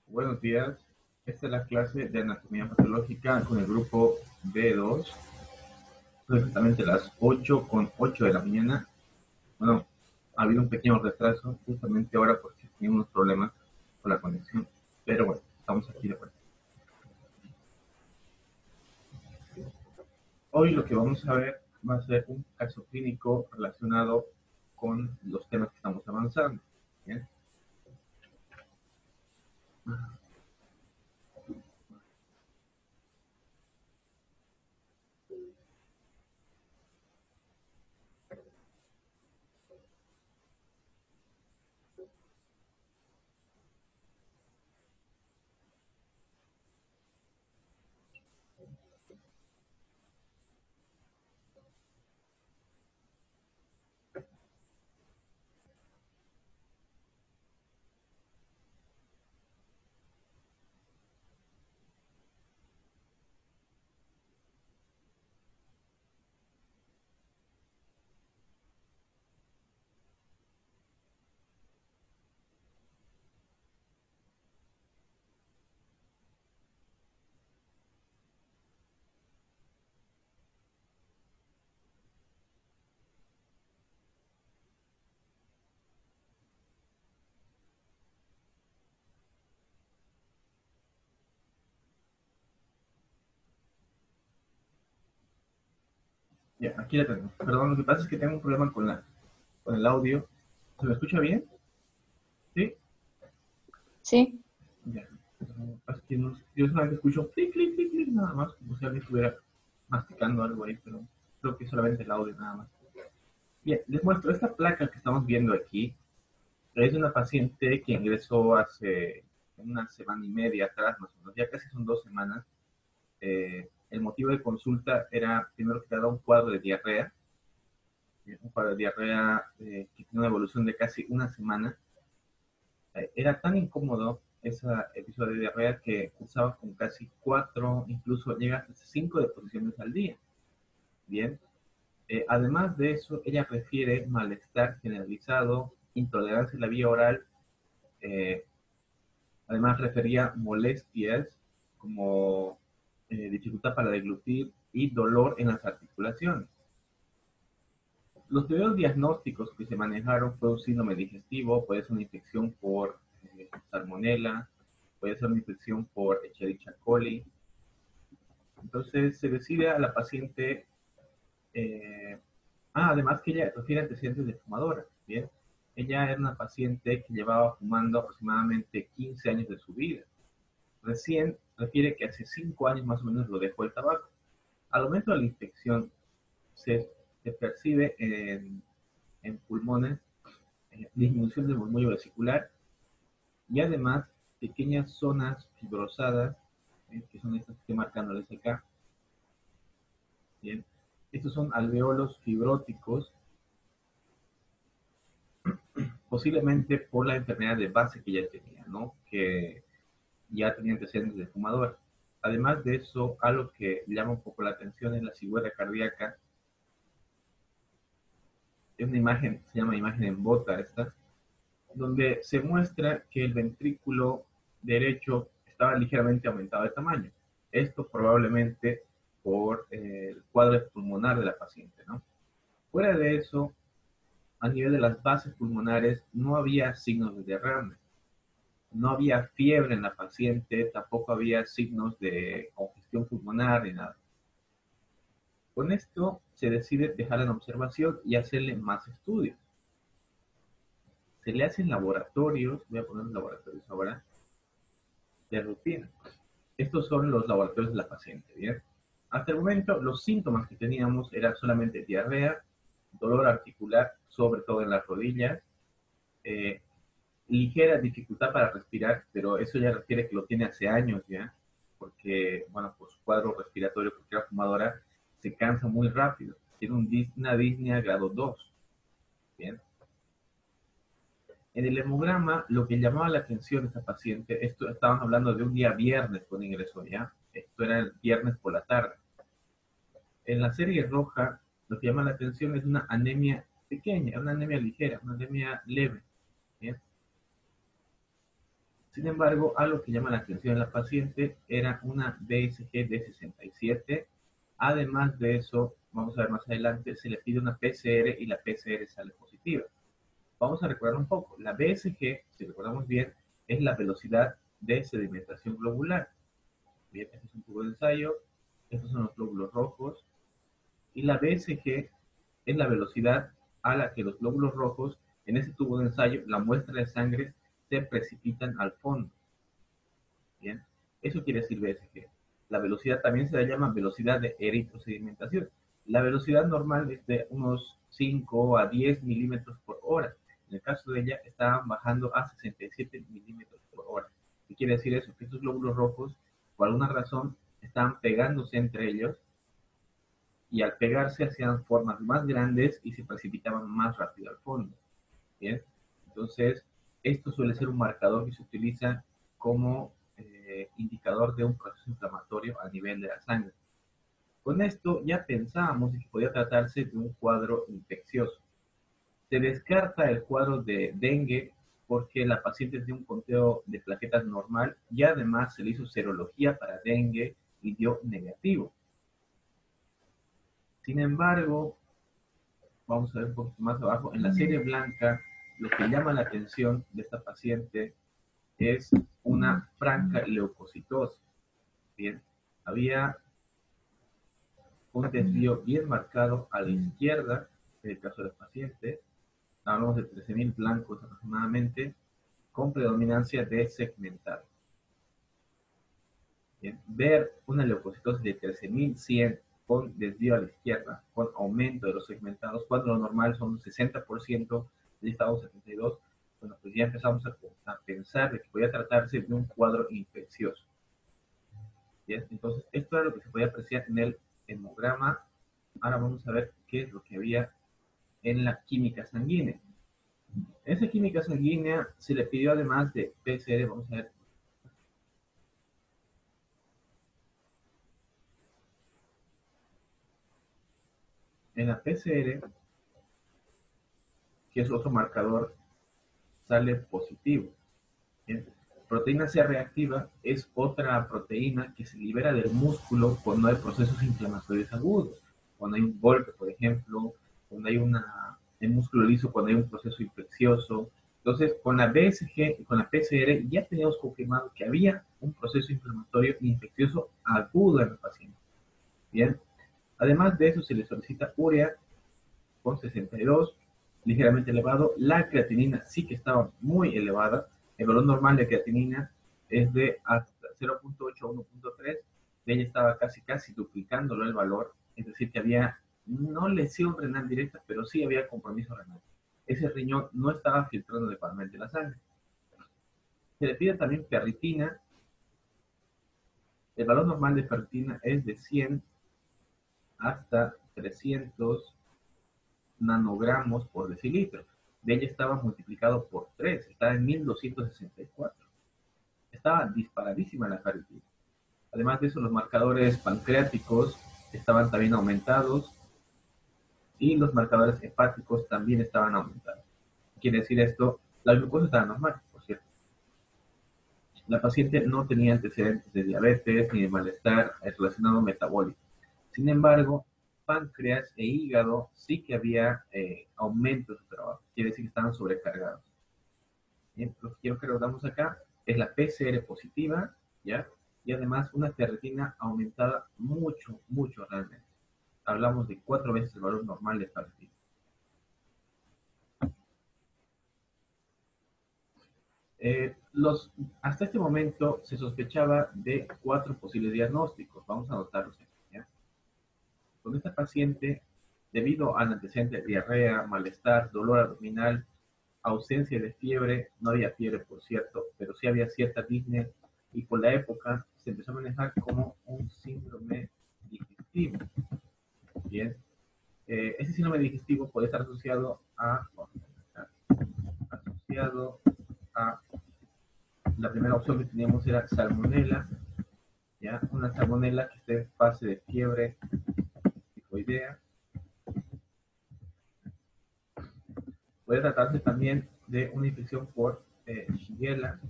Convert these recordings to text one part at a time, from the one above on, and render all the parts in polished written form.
Buenos días. Esta es la clase de anatomía patológica con el grupo B2. Son exactamente las 8:08 de la mañana. Bueno, ha habido un pequeño retraso justamente ahora porque tenía unos problemas con la conexión. Pero bueno, estamos aquí de vuelta. Hoy lo que vamos a ver va a ser un caso clínico relacionado con los temas que estamos avanzando. ¿Bien? Ya, aquí la tenemos. Perdón, lo que pasa es que tengo un problema con el audio. ¿Se me escucha bien? ¿Sí? Sí, Ya. Es que yo solamente escucho clic, clic, clic, clic, nada más, como si alguien estuviera masticando algo ahí, pero creo que es solamente el audio nada más. Bien, les muestro esta placa que estamos viendo aquí. Es de una paciente que ingresó hace una semana y media atrás, más o menos, ya casi son 2 semanas. El motivo de consulta era, primero que nada, un cuadro de diarrea, un cuadro de diarrea que tiene una evolución de casi una semana. Era tan incómodo ese episodio de diarrea que cursaba con casi 4, incluso llega hasta 5 deposiciones al día. Bien. Además de eso, ella refiere malestar generalizado, intolerancia en la vía oral, eh, además refería molestias como dificultad para deglutir y dolor en las articulaciones. Los primeros diagnósticos que se manejaron fue un síndrome digestivo, puede ser una infección por salmonella, puede ser una infección por Escherichia coli. Entonces se decide a la paciente, eh, además que ella refiere antecedentes de fumadora, ¿bien? Ella era una paciente que llevaba fumando aproximadamente 15 años de su vida. Recién refiere que hace 5 años más o menos lo dejó el tabaco. Al momento de la infección se percibe en pulmones disminución del murmullo vesicular y además pequeñas zonas fibrosadas, que son estas que estoy marcando acá. Bien. Estos son alveolos fibróticos, posiblemente por la enfermedad de base que ya tenía, ¿no? Que ya tenía antecedentes de fumador. Además de eso, algo que llama un poco la atención es la cigüeña cardíaca. Es una imagen, se llama imagen en bota esta, donde se muestra que el ventrículo derecho estaba ligeramente aumentado de tamaño. Esto probablemente por el cuadro pulmonar de la paciente, ¿no? Fuera de eso, a nivel de las bases pulmonares, no había signos de derrame, no había fiebre en la paciente, tampoco había signos de congestión pulmonar ni nada. Con esto se decide dejarla en observación y hacerle más estudios. Se le hacen laboratorios, voy a poner los laboratorios ahora, de rutina. Estos son los laboratorios de la paciente, ¿bien? Hasta el momento, los síntomas que teníamos eran solamente diarrea, dolor articular, sobre todo en las rodillas, eh, ligera dificultad para respirar, pero eso ya refiere que lo tiene hace años ya, porque, bueno, por su cuadro respiratorio, porque la fumadora se cansa muy rápido, tiene una disnea grado 2, ¿bien? En el hemograma, lo que llamaba la atención de esta paciente, esto estaban hablando de un día viernes cuando ingresó ya, esto era el viernes por la tarde. En la serie roja, lo que llama la atención es una anemia pequeña, una anemia ligera, una anemia leve, ¿bien? Sin embargo, algo que llama la atención en la paciente era una BSG de 67. Además de eso, vamos a ver más adelante, se le pide una PCR y la PCR sale positiva. Vamos a recordar un poco. La BSG, si recordamos bien, es la velocidad de sedimentación globular. Bien, este es un tubo de ensayo, estos son los glóbulos rojos, y la BSG es la velocidad a la que los glóbulos rojos en ese tubo de ensayo, la muestra de sangre, se precipitan al fondo. Bien, eso quiere decir BSG. La velocidad también se le llama velocidad de eritrosedimentación. La velocidad normal es de unos 5 a 10 milímetros por hora. En el caso de ella, estaban bajando a 67 milímetros por hora. ¿Qué quiere decir eso? Que estos glóbulos rojos, por alguna razón, estaban pegándose entre ellos y al pegarse hacían formas más grandes y se precipitaban más rápido al fondo. Bien, entonces esto suele ser un marcador que se utiliza como indicador de un proceso inflamatorio a nivel de la sangre. Con esto ya pensábamos que podía tratarse de un cuadro infeccioso. Se descarta el cuadro de dengue porque la paciente tiene un conteo de plaquetas normal y además se le hizo serología para dengue y dio negativo. Sin embargo, vamos a ver un poquito más abajo, en la serie blanca, lo que llama la atención de esta paciente es una franca leucocitosis. Bien, había un desvío bien marcado a la izquierda, en el caso del paciente, hablamos de 13.000 blancos aproximadamente, con predominancia de segmentado. Bien, ver una leucocitosis de 13.100 con desvío a la izquierda, con aumento de los segmentados, cuando lo normal son un 60%, del estado 72%, bueno, pues ya empezamos a pensar de que podía tratarse de un cuadro infeccioso. Bien, entonces, esto era lo que se podía apreciar en el hemograma. Ahora vamos a ver qué es lo que había en la química sanguínea. En esa química sanguínea se le pidió además de PCR, vamos a ver. En la PCR, que es otro marcador, sale positivo. Bien. Proteína C reactiva es otra proteína que se libera del músculo cuando hay procesos inflamatorios agudos. Cuando hay un golpe, por ejemplo, cuando hay el músculo liso, cuando hay un proceso infeccioso. Entonces, con la BSG y con la PCR ya teníamos confirmado que había un proceso inflamatorio infeccioso agudo en el paciente. Bien. Además de eso, se le solicita urea con 62, ligeramente elevado. La creatinina sí que estaba muy elevada. El valor normal de creatinina es de hasta 0.8 a 1.3. De ella estaba casi duplicándolo el valor. Es decir, que había no lesión renal directa, pero sí había compromiso renal. Ese riñón no estaba filtrando adecuadamente la sangre. Se le pide también ferritina. El valor normal de ferritina es de 100 hasta 300 nanogramos por decilitro. De ella estaba multiplicado por 3, estaba en 1264. Estaba disparadísima la ferritina. Además de eso, los marcadores pancreáticos estaban también aumentados y los marcadores hepáticos también estaban aumentados. Quiere decir esto, la glucosa estaba normal, por cierto. La paciente no tenía antecedentes de diabetes ni de malestar relacionado metabólico. Sin embargo, páncreas e hígado sí que había aumento de su trabajo. Quiere decir que estaban sobrecargados. Bien, lo que quiero que recordamos acá es la PCR positiva, ¿ya? Y además una ferritina aumentada mucho realmente. Hablamos de 4 veces el valor normal de ferritina. Hasta este momento se sospechaba de 4 posibles diagnósticos. Vamos a anotarlos aquí, ¿ya? Con esta paciente, debido al antecedente de diarrea, malestar, dolor abdominal, ausencia de fiebre, no había fiebre por cierto, pero sí había cierta disnea y por la época se empezó a manejar como un síndrome digestivo. Bien, ese síndrome digestivo puede estar asociado a la primera opción que teníamos era salmonela, ¿ya? Una salmonela que esté en fase de fiebre tifoidea. Puede tratarse también de una infección por Shigella,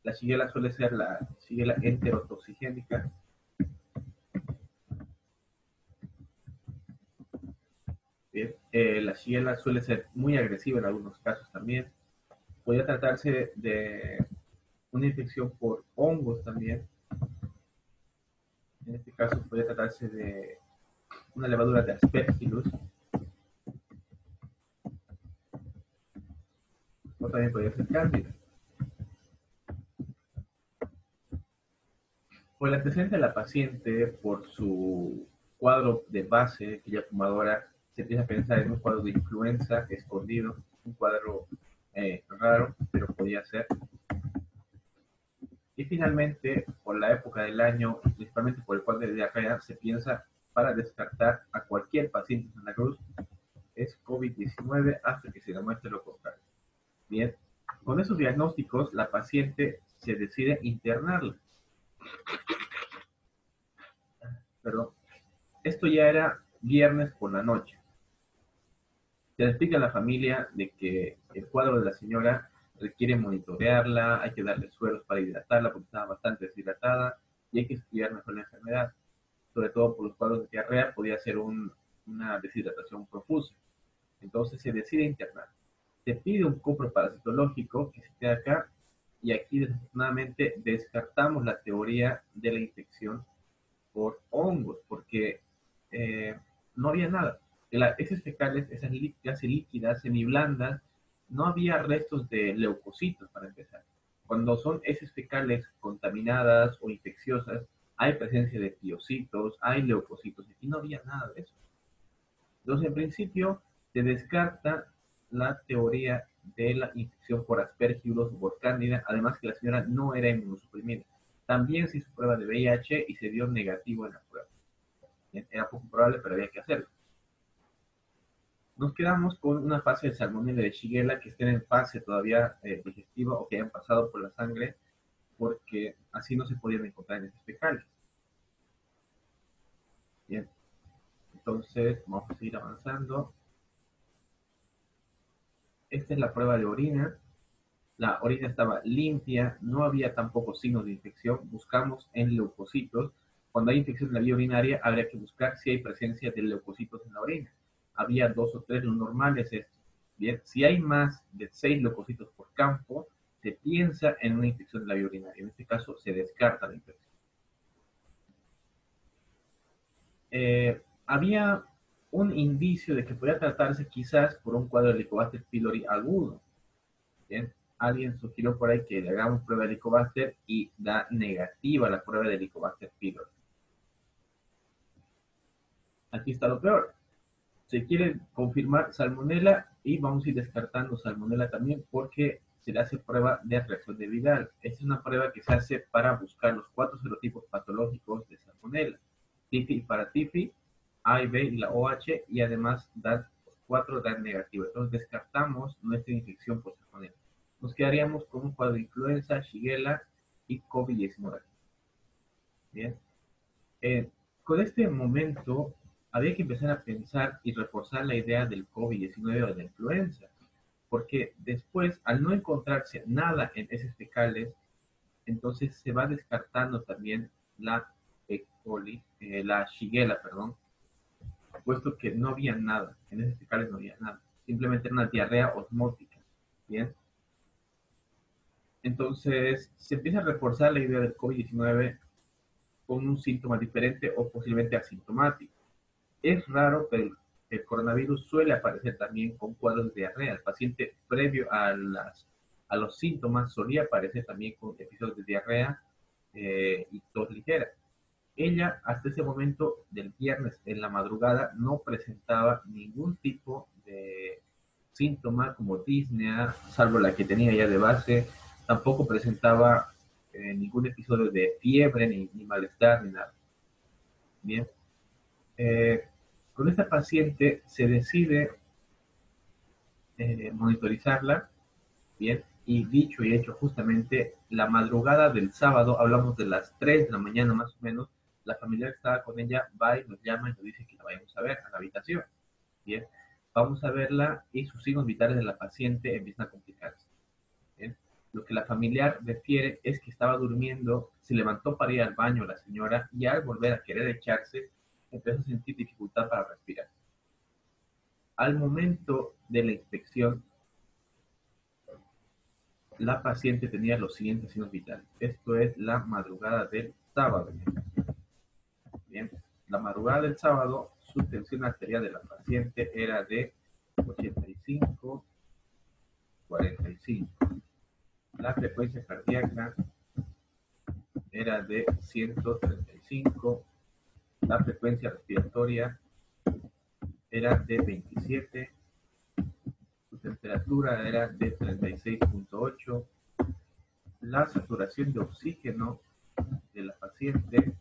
La shigella suele ser la shigella enterotoxigénica. Bien. La shigella suele ser muy agresiva en algunos casos también. Podría tratarse de una infección por hongos también. En este caso podría tratarse de una levadura de Aspergillus, o también podría ser cándida. Por el antecedente de la paciente, por su cuadro de base, que ya fumadora, se empieza a pensar en un cuadro de influenza escondido, un cuadro raro, pero podía ser. Y finalmente, por la época del año, principalmente por el cuadro de diarrea, se piensa para descartar a cualquier paciente en Santa Cruz es COVID-19 hasta que se demuestre lo contrario. Bien, con esos diagnósticos, la paciente se decide internarla. Perdón. Esto ya era viernes por la noche. Se le explica a la familia de que el cuadro de la señora requiere monitorearla, hay que darle sueros para hidratarla porque estaba bastante deshidratada y hay que estudiar mejor la enfermedad. Sobre todo por los cuadros de diarrea, podía ser una deshidratación profusa. Entonces se decide internar. Se pide un coproparasitológico que se queda acá y aquí desafortunadamente descartamos la teoría de la infección por hongos porque eh, no había nada. Las heces fecales, esas casi líquidas, semiblandas, no había restos de leucocitos para empezar. Cuando son heces fecales contaminadas o infecciosas, hay presencia de piocitos, hay leucocitos, y no había nada de eso. Entonces, en principio, se descarta la teoría de la infección por Aspergillus o por Cándida, además que la señora no era inmunosuprimida. También se hizo prueba de VIH y se dio negativo en la prueba. Era poco probable, pero había que hacerlo. Nos quedamos con una fase de Salmonella de Shigella que estén en fase todavía digestiva o que hayan pasado por la sangre, porque así no se podían encontrar en heces fecales. Bien, entonces vamos a seguir avanzando. Esta es la prueba de orina. La orina estaba limpia, no había tampoco signos de infección. Buscamos en leucocitos. Cuando hay infección en la vía urinaria, habría que buscar si hay presencia de leucocitos en la orina. Había 2 o 3, lo normal es esto. Bien, si hay más de 6 leucocitos por campo, se piensa en una infección de la vía urinaria. En este caso, se descarta la infección. Había un indicio de que podía tratarse quizás por un cuadro de Helicobacter pylori agudo. Bien, alguien sugirió por ahí que le hagamos prueba de Helicobacter y da negativa la prueba de Helicobacter pylori. Aquí está lo peor. Se quiere confirmar salmonela y vamos a ir descartando salmonela también porque se le hace prueba de reacción de Vidal. Esta es una prueba que se hace para buscar los 4 serotipos patológicos de salmonela. TIFI y paratifi, A y B y la OH, y además dan, los 4 dan negativo. Entonces descartamos nuestra infección por salmonela. Nos quedaríamos con un cuadro de influenza, Shigella y COVID-19. Bien. Con este momento había que empezar a pensar y reforzar la idea del COVID-19 o de la influenza, porque después, al no encontrarse nada en heces fecales, entonces se va descartando también la la Shigella, perdón, puesto que no había nada, en heces fecales no había nada, simplemente era una diarrea osmótica, ¿bien? Entonces se empieza a reforzar la idea del COVID-19 con un síntoma diferente o posiblemente asintomático. Es raro, pero el coronavirus suele aparecer también con cuadros de diarrea. El paciente previo a los síntomas solía aparecer también con episodios de diarrea y tos ligera. Ella, hasta ese momento del viernes en la madrugada, no presentaba ningún tipo de síntoma como disnea, salvo la que tenía ya de base. Tampoco presentaba ningún episodio de fiebre, ni malestar, ni nada. Bien. Con esta paciente se decide monitorizarla, bien, y dicho y hecho justamente la madrugada del sábado, hablamos de las 3 de la mañana más o menos, la familiar que estaba con ella va y nos llama y nos dice que la vayamos a ver a la habitación, bien, vamos a verla y sus signos vitales de la paciente empiezan a complicarse, bien. Lo que la familiar refiere es que estaba durmiendo, se levantó para ir al baño la señora y al volver a querer echarse, empezó a sentir dificultad para respirar. Al momento de la inspección, la paciente tenía los siguientes signos vitales. Esto es la madrugada del sábado. Bien, la madrugada del sábado, su tensión arterial de la paciente era de 85, 45. La frecuencia cardíaca era de 135. La frecuencia respiratoria era de 27. Su temperatura era de 36.8. La saturación de oxígeno de la paciente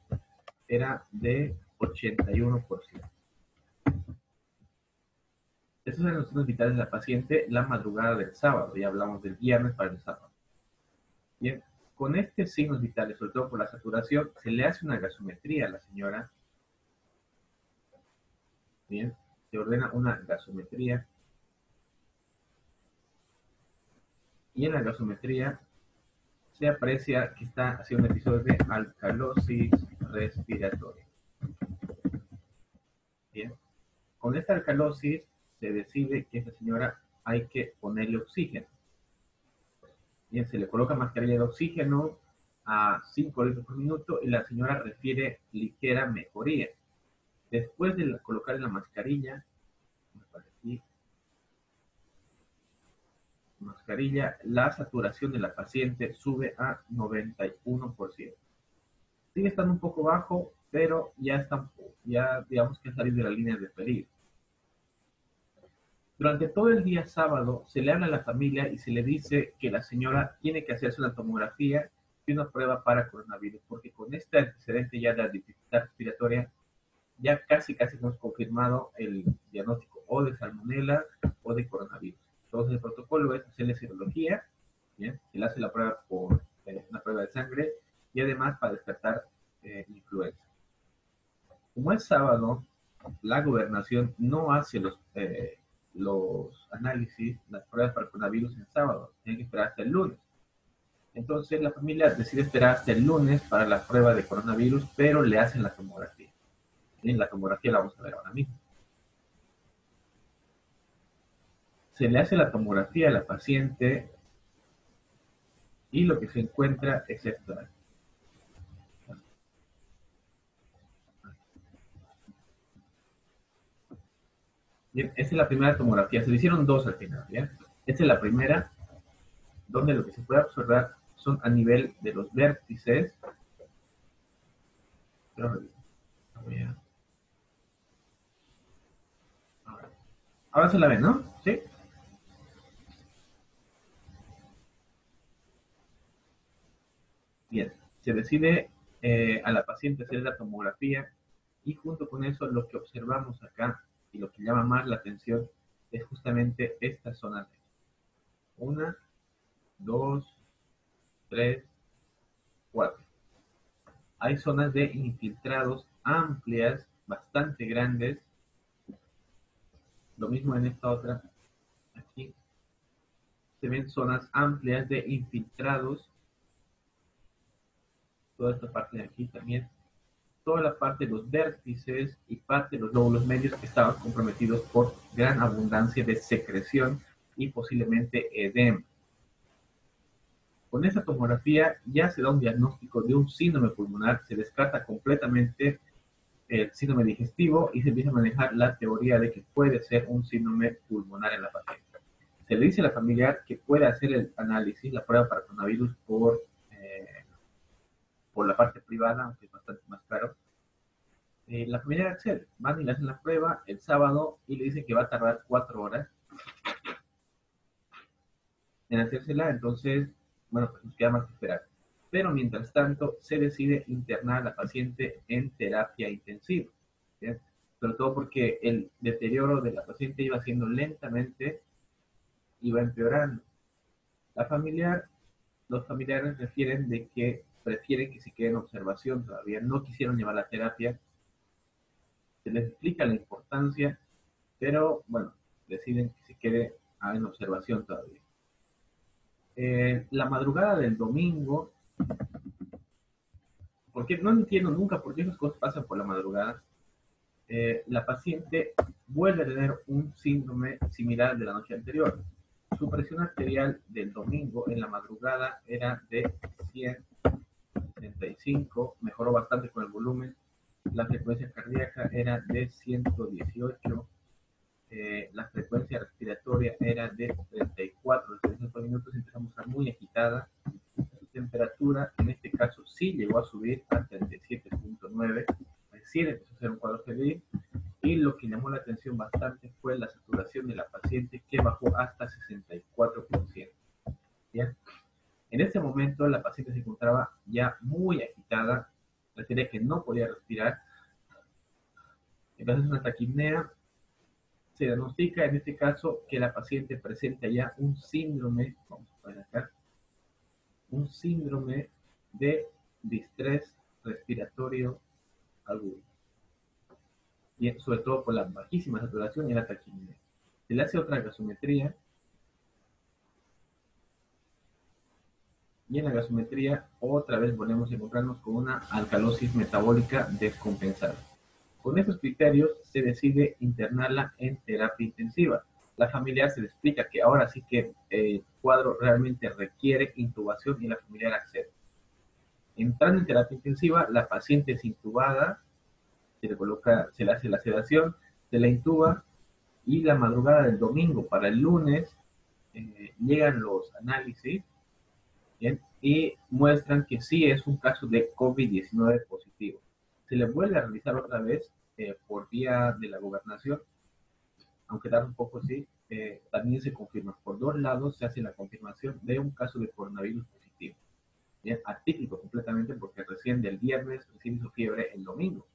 era de 81%. Esos eran los signos vitales de la paciente la madrugada del sábado. Ya hablamos del viernes para el sábado. Bien, con estos signos vitales, sobre todo por la saturación, se le hace una gasometría a la señora. Bien, se ordena una gasometría. Y en la gasometría se aprecia que está haciendo un episodio de alcalosis respiratoria. Bien, con esta alcalosis se decide que a esta señora hay que ponerle oxígeno. Bien, se le coloca mascarilla de oxígeno a 5 litros por minuto y la señora refiere ligera mejoría. Después de colocar la mascarilla, la saturación de la paciente sube a 91%. Sigue estando un poco bajo, pero ya digamos que ha salido de la línea de peligro. Durante todo el día sábado se le habla a la familia y se le dice que la señora tiene que hacerse una tomografía y una prueba para coronavirus, porque con este antecedente ya de la dificultad respiratoria, ya casi hemos confirmado el diagnóstico o de salmonela o de coronavirus. Entonces el protocolo es hacerle serología, ¿bien? Se le hace la prueba por una prueba de sangre y además para descartar influenza. Como es sábado, la gobernación no hace los análisis, las pruebas para coronavirus en sábado, tienen que esperar hasta el lunes. Entonces la familia decide esperar hasta el lunes para la prueba de coronavirus, pero le hacen la tomografía. En la tomografía la vamos a ver ahora mismo. Se le hace la tomografía a la paciente y lo que se encuentra es esto. Bien, esta es la primera tomografía. Se le hicieron dos al final, ¿ya? Esta es la primera, donde lo que se puede observar son a nivel de los vértices. Ahora se la ven, ¿no? ¿Sí? Bien, se decide a la paciente hacer la tomografía y junto con eso lo que observamos acá y lo que llama más la atención es justamente esta zona. 1, 2, 3, 4. Hay zonas de infiltrados amplias, bastante grandes. Lo mismo en esta otra. Aquí se ven zonas amplias de infiltrados. Toda esta parte de aquí también. Toda la parte de los vértices y parte de los lóbulos medios que estaban comprometidos por gran abundancia de secreción y posiblemente edema. Con esta tomografía ya se da un diagnóstico de un síndrome pulmonar, se descarta completamente el síndrome digestivo y se empieza a manejar la teoría de que puede ser un síndrome pulmonar en la paciente. Se le dice a la familiar que puede hacer el análisis, la prueba para coronavirus por la parte privada, aunque es bastante más caro. La familiar accede, van y le hacen la prueba el sábado y le dicen que va a tardar 4 horas en hacérsela, entonces, bueno, pues nos queda más que esperar. Pero mientras tanto, se decide internar a la paciente en terapia intensiva, ¿bien? Sobre todo porque el deterioro de la paciente iba siendo lentamente, iba empeorando. Los familiares refieren de que prefieren que se quede en observación todavía, no quisieron llevar la terapia, se les explica la importancia, pero bueno, deciden que se quede en observación todavía. La madrugada del domingo, porque no entiendo nunca por qué esas cosas pasan por la madrugada, la paciente vuelve a tener un síndrome similar al de la noche anterior. Su presión arterial del domingo en la madrugada era de 165, mejoró bastante con el volumen. La frecuencia cardíaca era de 118, la frecuencia respiratoria era de 34, desde esos 2 minutos empezamos a estar muy agitada. Su temperatura, en este caso, sí llegó a subir a 37.9, recién empezó a ser un cuadro febril, y lo que llamó la atención bastante fue la saturación de la paciente, que bajó hasta 64%. ¿Bien? En ese momento la paciente se encontraba ya muy agitada, refiere que no podía respirar, entonces una taquipnea. Se diagnostica en este caso que la paciente presenta ya un síndrome, vamos a poner acá, un síndrome de distrés respiratorio agudo. Y sobre todo por la bajísima saturación y la taquipnea. Se le hace otra gasometría, y en la gasometría otra vez volvemos a encontrarnos con una alcalosis metabólica descompensada. Con estos criterios se decide internarla en terapia intensiva. La familiar se le explica que ahora sí que el cuadro realmente requiere intubación y la familiar accede. Entrando en terapia intensiva, la paciente es intubada, se le coloca, se le hace la sedación, se la intuba, y la madrugada del domingo para el lunes llegan los análisis, ¿bien? Y muestran que sí es un caso de COVID-19 positivo. Se le vuelve a realizar otra vez por vía de la gobernación, aunque tarda un poco, sí, también se confirma. Por 2 lados se hace la confirmación de un caso de coronavirus positivo. Bien, atípico completamente, porque recién del viernes recién hizo fiebre el domingo.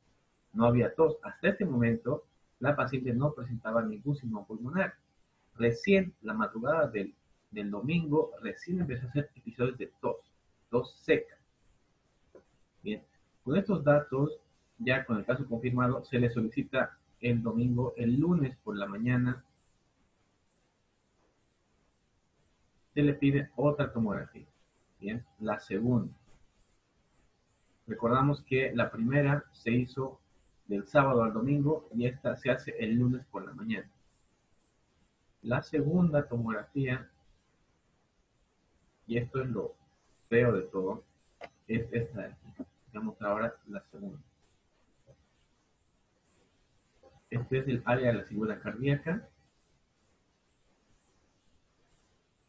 No había tos. Hasta este momento la paciente no presentaba ningún síntoma pulmonar. Recién la madrugada del domingo, recién empezó a hacer episodios de tos seca. Bien, con estos datos, ya con el caso confirmado, se le solicita el domingo, el lunes por la mañana, se le pide otra tomografía. Bien, la segunda. Recordamos que la primera se hizo del sábado al domingo y esta se hace el lunes por la mañana. La segunda tomografía, y esto es lo feo de todo, es esta de aquí. Veamos ahora la segunda. Este es el área de la figura cardíaca.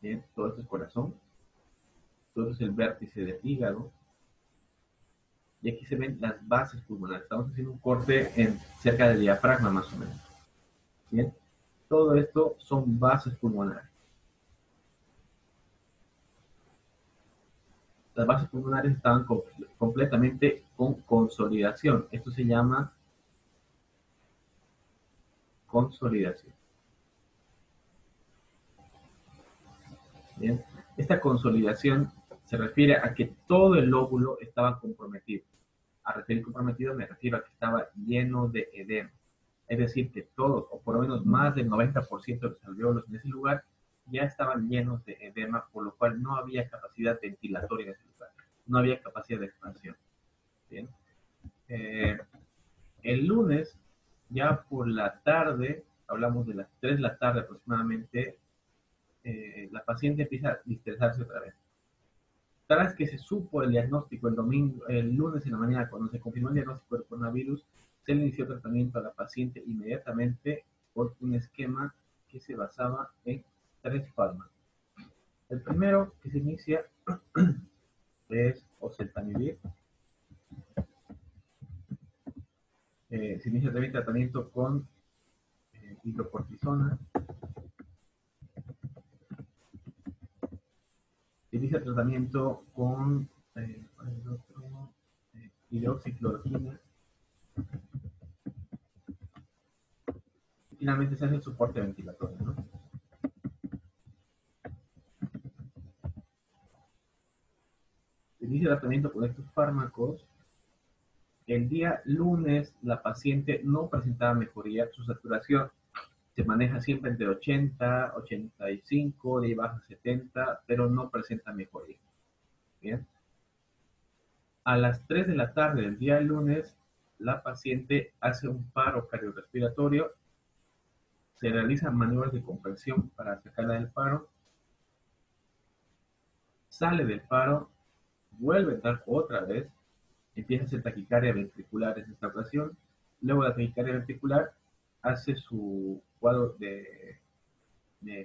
Bien, todo esto es corazón. Todo esto es el vértice del hígado. Y aquí se ven las bases pulmonares. Estamos haciendo un corte cerca del diafragma más o menos. Bien, todo esto son bases pulmonares. Las bases pulmonares estaban completamente con consolidación. Esto se llama consolidación. Bien, esta consolidación se refiere a que todo el lóbulo estaba comprometido. A referir comprometido me refiero a que estaba lleno de edema. Es decir, que todos, o por lo menos más del 90% de los alveolos en ese lugar, ya estaban llenos de edema, por lo cual no había capacidad ventilatoria en ese lugar. No había capacidad de expansión. Bien. El lunes, ya por la tarde, hablamos de las 3 de la tarde aproximadamente, la paciente empieza a distresarse otra vez. Tras que se supo el diagnóstico el lunes en la mañana, cuando se confirmó el diagnóstico del coronavirus, se le inició tratamiento a la paciente inmediatamente por un esquema que se basaba en 3 fármacos. El primero que se inicia es oseltamivir. Se inicia también tratamiento con hidrocortisona. Se inicia tratamiento con hidroxicloroquina. Y finalmente se hace el soporte ventilatorio, ¿no? Se inicia tratamiento con estos fármacos. El día lunes la paciente no presentaba mejoría, su saturación Se maneja siempre entre 80, 85, de ahí baja a 70, pero no presenta mejoría. Bien. A las 3 de la tarde del día lunes, la paciente hace un paro cardiorrespiratorio, se realizan maniobras de compresión para sacarla del paro, sale del paro, vuelve a entrar otra vez, empieza a hacer taquicardia ventricular en esta ocasión, luego de la taquicardia ventricular hace su cuadro de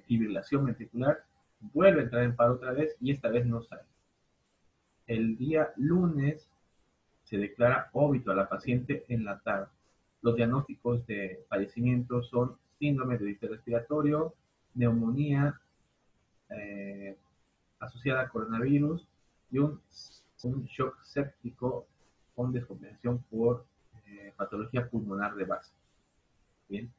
fibrilación ventricular, vuelve a entrar en paro otra vez y esta vez no sale. El día lunes se declara óbito a la paciente en la tarde. Los diagnósticos de fallecimiento son síndrome de distrés respiratorio, neumonía asociada a coronavirus y un shock séptico con descompensación por patología pulmonar de base. Bien.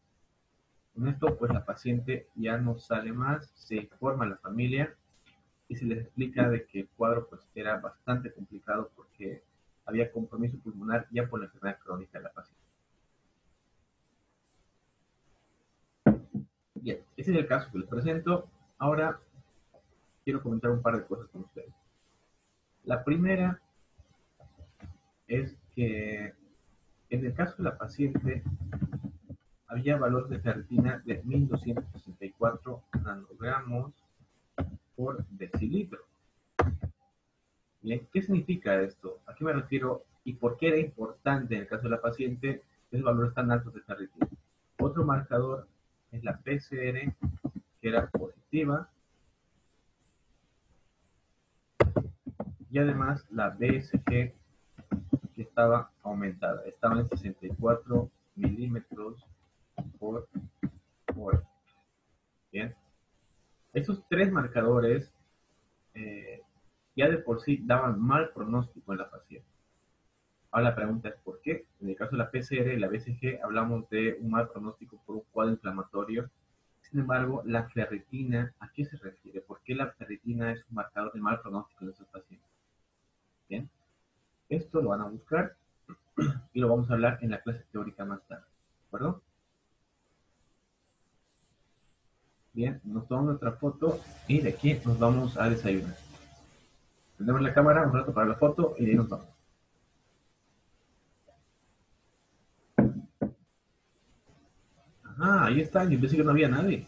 Con esto, pues la paciente ya no sale más, se informa a la familia y se les explica de que el cuadro pues era bastante complicado porque había compromiso pulmonar ya por la enfermedad crónica de la paciente. Bien, ese es el caso que les presento. Ahora quiero comentar un par de cosas con ustedes. La primera es que en el caso de la paciente había valores de ferritina de 1264 nanogramos por decilitro. Bien, ¿qué significa esto? ¿A qué me refiero? ¿Y por qué era importante en el caso de la paciente esos valores tan altos de ferritina? Otro marcador es la PCR, que era positiva, y además la BSG, que estaba aumentada, estaba en 64 milímetros por hora. Bien, esos tres marcadores ya de por sí daban mal pronóstico en la paciente. Ahora la pregunta es ¿por qué? En el caso de la PCR y la BCG hablamos de un mal pronóstico por un cuadro inflamatorio. Sin embargo, la ferritina, ¿a qué se refiere? ¿Por qué la ferritina es un marcador de mal pronóstico en estos pacientes? Bien, esto lo van a buscar y lo vamos a hablar en la clase teórica más tarde. ¿De acuerdo? Bien, nos tomamos nuestra foto y de aquí nos vamos a desayunar. Prendemos la cámara un rato para la foto y de ahí nos vamos. Ajá, ahí está, yo pensé que no había nadie.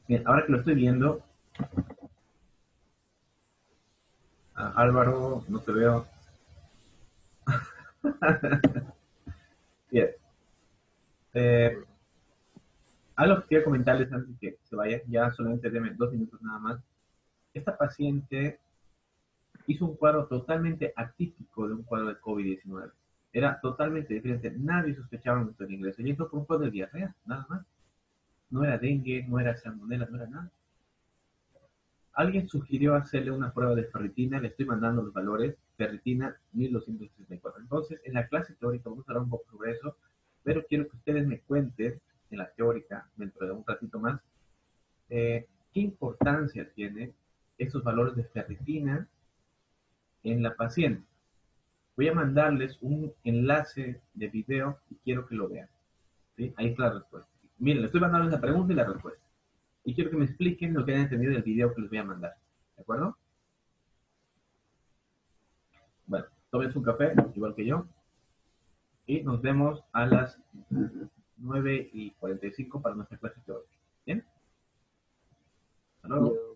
Bien, ahora que lo estoy viendo, Álvaro, no te veo. Bien. Algo que quiero comentarles antes de que se vayan, ya solamente denme 2 minutos nada más. Esta paciente hizo un cuadro totalmente atípico de un cuadro de COVID-19. Era totalmente diferente. Nadie sospechaba mucho el ingreso. Y entró por un cuadro de diarrea, nada más. No era dengue, no era salmonela, no era nada. Alguien sugirió hacerle una prueba de ferritina, le estoy mandando los valores, ferritina 1234. Entonces, en la clase teórica vamos a hablar un poco sobre eso, pero quiero que ustedes me cuenten, en la teórica, dentro de un ratito más, qué importancia tienen esos valores de ferritina en la paciente. Voy a mandarles un enlace de video y quiero que lo vean. ¿Sí? Ahí está la respuesta. Miren, les estoy mandando la pregunta y la respuesta. Y quiero que me expliquen lo que hayan entendido del video que les voy a mandar. ¿De acuerdo? Bueno, tomen su café, igual que yo. Y nos vemos a las 9:45 para nuestra clase teórica. ¿Bien? Hasta luego.